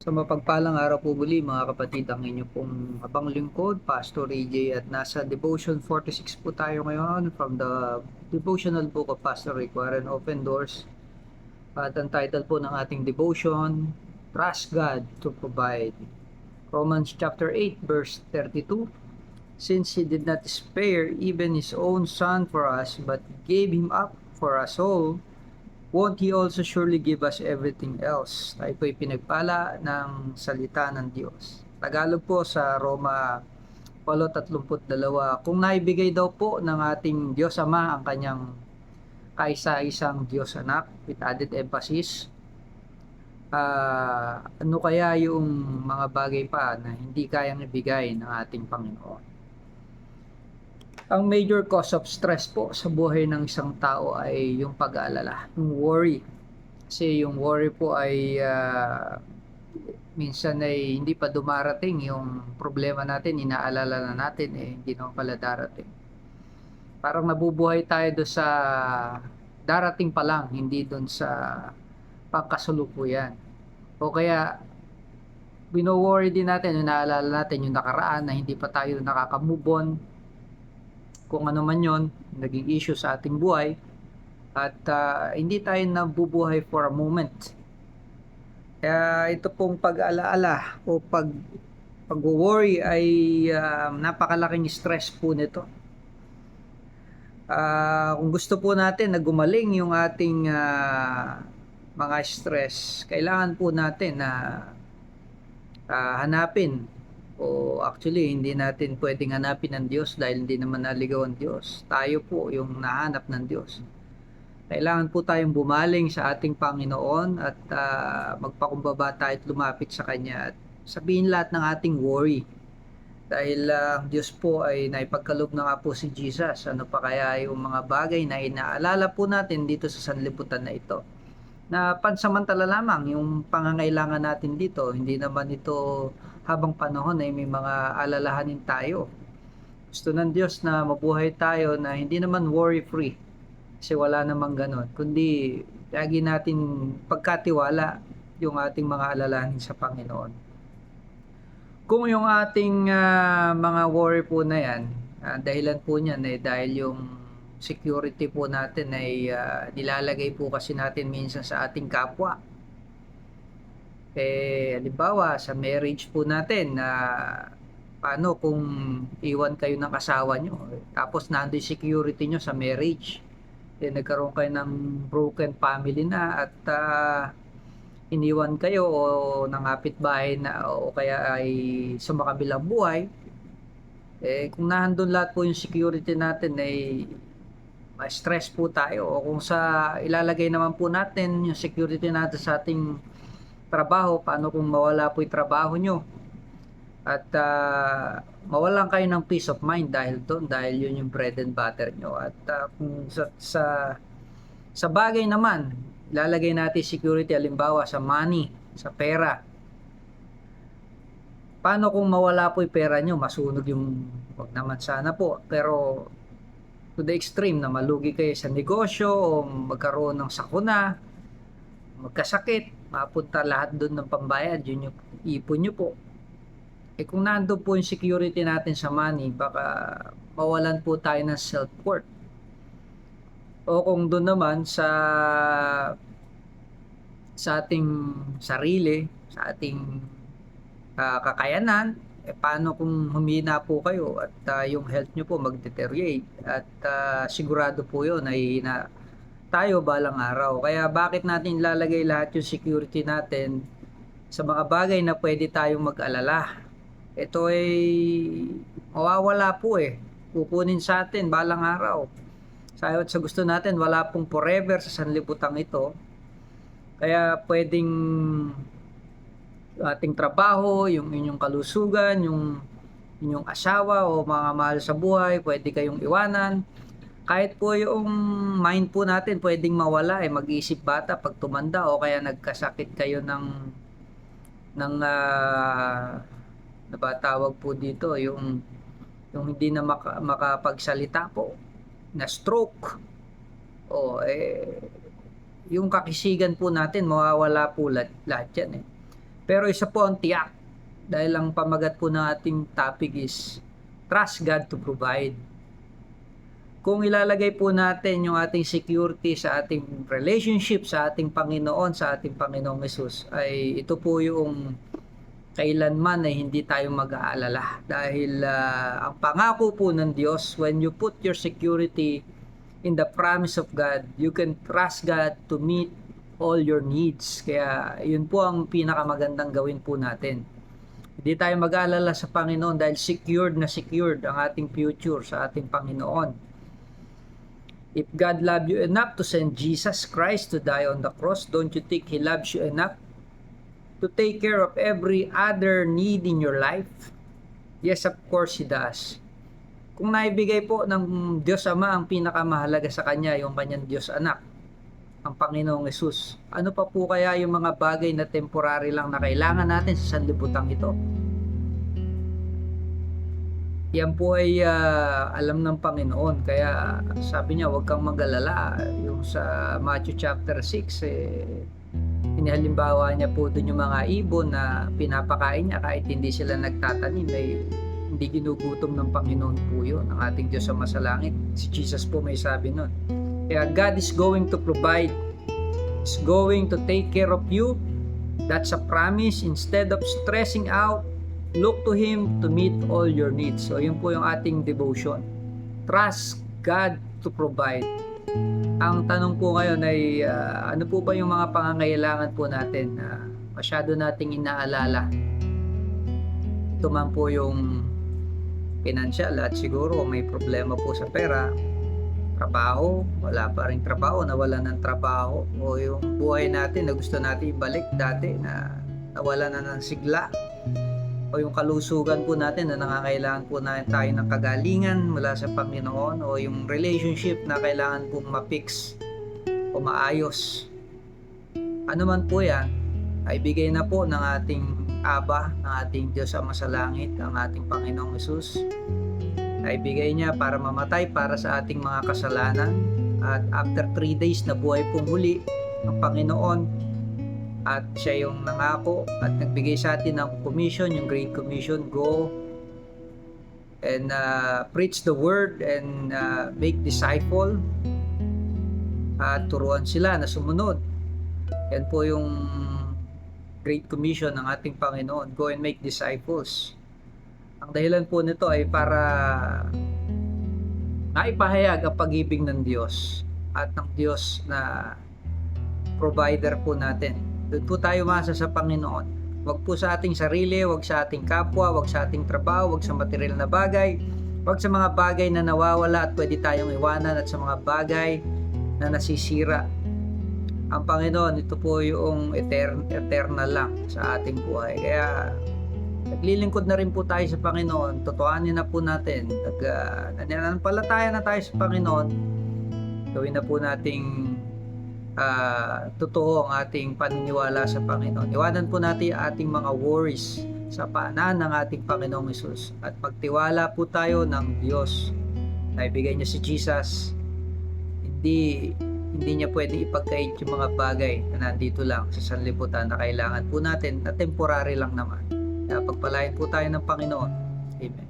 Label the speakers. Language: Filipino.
Speaker 1: Sa mapagpalang araw po muli mga kapatid, ang inyo pong abang lingkod, Pastor AJ, at nasa Devotion 46 po tayo ngayon from the Devotional Book of Pastor Rick Warren, Open Doors. At ang title po ng ating devotion, Trust God to Provide. Romans chapter 8 verse 32, Since He did not spare even His own Son for us, but gave Him up for us all, won't He also surely give us everything else? Tayo po'y pinagpala ng salita ng Diyos. Tagalog po sa Roma 8:32, kung naibigay daw po ng ating Diyos Ama ang kanyang kaisa-isang Diyos Anak, with added emphasis, ano kaya yung mga bagay pa na hindi kayang ibigay ng ating Panginoon? Ang major cause of stress po sa buhay ng isang tao ay yung pag-aalala, yung worry. Kasi yung worry po ay minsan ay hindi pa dumarating yung problema natin, inaalala na natin, hindi naman pala darating. Parang nabubuhay tayo doon sa darating pa lang, hindi doon sa pangkasalukuyan. O kaya bino-worry din natin, inaalala natin yung nakaraan na hindi pa tayo nakaka-move on, kung ano man yon naging issue sa ating buhay, at hindi tayo nabubuhay for a moment. Kaya ito pong pag-alaala o pag-worry ay napakalaking stress po nito. Kung gusto po natin na gumaling yung ating mga stress, kailangan po natin na hanapin, o actually hindi natin pwedeng hanapin ang Diyos dahil hindi naman naligaw ang Diyos. Tayo po yung nahanap ng Diyos. Kailangan po tayong bumaling sa ating Panginoon at magpakumbaba tayo at lumapit sa Kanya at sabihin lahat ng ating worry. Dahil ang Diyos po ay naipagkaloob na nga po si Jesus. Ano pa kaya yung mga bagay na inaalala po natin dito sa sanlibutan na ito? Na pansamantala lamang yung pangangailangan natin dito. Hindi naman ito habang panahon ay may mga alalahanin tayo. Gusto ng Diyos na mabuhay tayo na hindi naman worry-free. Kasi wala namang ganon. Kundi lagi natin pagkatiwala yung ating mga alalahanin sa Panginoon. Kung yung ating mga worry po na yan, dahilan po niyan ay dahil yung security po natin ay nilalagay po kasi natin minsan sa ating kapwa. Halimbawa sa marriage po natin, paano kung iwan kayo ng asawa nyo, tapos nando'y security nyo sa marriage, nagkaroon kayo ng broken family na at iniwan kayo o ng kapitbahay na o kaya ay sa makabilang buhay, kung nandun lahat po yung security natin ay ma-stress po tayo. O kung sa ilalagay naman po natin yung security natin sa ating trabaho, paano kung mawala po yung trabaho nyo at mawalan kayo ng peace of mind dahil doon, dahil yun yung bread and butter nyo. At kung sa bagay naman, lalagay natin security, halimbawa sa money, sa pera. Paano kung mawala po yung pera nyo, masunog yung, wag naman sana po, pero to the extreme na malugi kayo sa negosyo o magkaroon ng sakuna, magkasakit, mapunta lahat doon ng pambayad, yun yung ipon nyo po. Kung nandun po yung security natin sa money, baka mawalan po tayo ng self-worth. O kung doon naman sa ating sarili, sa ating kakayanan, paano kung humina po kayo at yung health nyo po mag-deteriorate at sigurado po yun ay tayo balang araw. Kaya bakit natin ilalagay lahat yung security natin sa mga bagay na pwede tayong mag-alala? Ito ay mawawala po kukunin sa atin balang araw. Sa gusto natin, wala pong forever sa sanlibutan ito. Kaya pwedeng ating trabaho, yung inyong kalusugan, yung inyong asawa o mga mahal sa buhay, pwede kayong iwanan. Kahit po yung mind po natin pwedeng mawala, mag-iisip bata pag tumanda o kaya nagkasakit kayo ng nabatawag po dito, yung hindi na makapagsalita po, na stroke. Yung kakisigan po natin, mawawala po lahat yan. Pero isa po ang tiyak, dahil ang pamagat po ng ating topic is trust God to provide. Kung ilalagay po natin yung ating security sa ating relationship sa ating Panginoon, sa ating Panginoong Hesus, ay ito po yung kailanman ay hindi tayo mag-aalala. Dahil ang pangako po ng Diyos, when you put your security in the promise of God, you can trust God to meet all your needs. Kaya yun po ang pinakamagandang gawin po natin. Hindi tayo mag-aalala sa Panginoon dahil secured na secured ang ating future sa ating Panginoon. If God loved you enough to send Jesus Christ to die on the cross, don't you think He loves you enough to take care of every other need in your life? Yes, of course He does. Kung naibigay po ng Diyos Ama ang pinakamahalaga sa Kanya, yung Kanyang Diyos Anak, ang Panginoong Hesus, ano pa po kaya yung mga bagay na temporary lang na kailangan natin sa sanlibutan ito? Yan po ay alam ng Panginoon. Kaya sabi niya, huwag kang mag-alala. Yung sa Matthew chapter 6, inihalimbawa niya po dun yung mga ibon na pinapakain niya kahit hindi sila nagtatanim, ay hindi ginugutom ng Panginoon po yun, ang ating Diyos sa masalangit. Si Jesus po may sabi nun. Kaya God is going to provide, is going to take care of you. That's a promise. Instead of stressing out, look to Him to meet all your needs. So yun po yung ating devotion. Trust God to provide. Ang tanong po ngayon ay ano po ba yung mga pangangailangan po natin na masyado nating inaalala? Ito man po yung financial at siguro may problema po sa pera, trabaho, wala pa rin trabaho, nawala ng trabaho, o yung buhay natin na gusto natin ibalik dati na nawala na ng sigla, o yung kalusugan po natin na nangangailangan po na tayo ng kagalingan mula sa Panginoon, o yung relationship na kailangan pong ma-fix o maayos. Ano man po yan, ay bigay na po ng ating Aba, ng ating Diyos Ama sa langit, ang ating Panginoong Hesus. Naibigay niya para mamatay para sa ating mga kasalanan, at after 3 days na buhay pong muli ng Panginoon, at siya yung nangako at nagbigay sa atin ng commission, yung Great Commission, go and preach the word and make disciple, at turuan sila na sumunod. Yan po yung Great Commission ng ating Panginoon, go and make disciples. Ang dahilan po nito ay para naipahayag ang pag-ibig ng Diyos at ng Diyos na provider po natin. Doon po tayo umasa sa Panginoon. Wag po sa ating sarili, wag sa ating kapwa, wag sa ating trabaho, wag sa material na bagay, wag sa mga bagay na nawawala at pwede tayong iwanan, at sa mga bagay na nasisira. Ang Panginoon, ito po yung eternal lang sa ating buhay. Kaya naglilingkod na rin po tayo sa Panginoon. Totohanin na po natin. Nananampalataya na tayo sa Panginoon. Gawin na po nating totoo ang ating paniniwala sa Panginoon. Iwanan po natin ang ating mga worries sa paanan ng ating Panginoong Hesus. At magtiwala po tayo ng Diyos na ibigay niya si Jesus. Hindi niya pwede ipagkait yung mga bagay na nandito lang sa sanlibutan na kailangan po natin na temporary lang naman. Kaya pagpalain po tayo ng Panginoon. Amen.